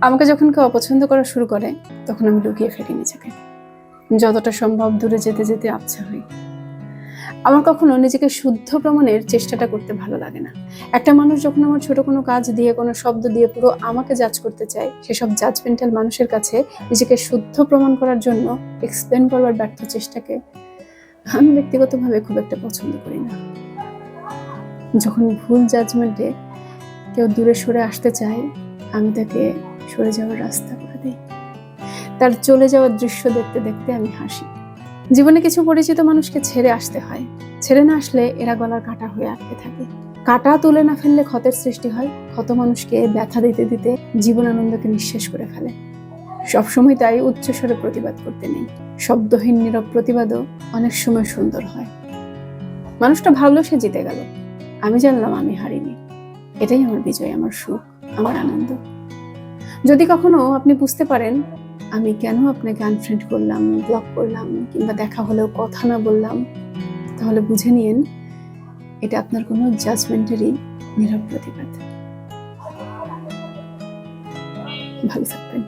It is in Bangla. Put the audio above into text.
আমাকে যখন কেউ অপছন্দ করা শুরু করে তখন আমি লুকিয়ে ফেলি নিজেকে, যতটা সম্ভব দূরে যেতে যেতে আবছা হই। আমার কখনো নিজেকে শুদ্ধ প্রমাণের চেষ্টাটা করতে ভালো লাগে না। একটা মানুষ যখন আমার ছোট কোনো কাজ দিয়ে, কোনো শব্দ দিয়ে পুরো আমাকে জাজ করতে চায়, সেসব জাজমেন্টাল মানুষের কাছে নিজেকে শুদ্ধ প্রমাণ করার জন্য এক্সপ্লেন করবার ব্যর্থ চেষ্টাকে আমি ব্যক্তিগতভাবে খুব একটা পছন্দ করি না। যখন ভুল জাজমেন্টে কেউ দূরে সরে আসতে চায়, আমি তাকে সরে যাওয়ার রাস্তা করে দিই। তার চলে যাওয়ার দৃশ্য দেখতে দেখতে আমি হাসি। জীবনে কিছু পরিচিত মানুষকে ছেড়ে আসতে হয়। ছেড়ে না আসলে এরা গলার কাঁটা হয়ে আটকে থাকে। কাঁটা তুলে না ফেললে ক্ষতের সৃষ্টি হয়। ক্ষত মানুষকে ব্যথা দিতে দিতে জীবন আনন্দকে নিঃশেষ করে ফেলে। সবসময় তাই উচ্চস্বরে প্রতিবাদ করতে নেই। শব্দহীন নীরব প্রতিবাদও অনেক সময় সুন্দর হয়। মানুষটা ভাবলো সে জিতে গেল, আমি জানলাম আমি হারিনি। এটাই আমার বিজয়, আমার সুখ, আমার আনন্দ। যদি কখনো আপনি বুঝতে পারেন আমি কেন আপনাকে আনফ্রেন্ড করলাম, ব্লক করলাম, কিংবা দেখা হলেও কথা না বললাম, তাহলে বুঝে নিন এটা আপনার কোনো জাজমেন্টেরই নীরব প্রতিবাদ। ভালো থাকবেন।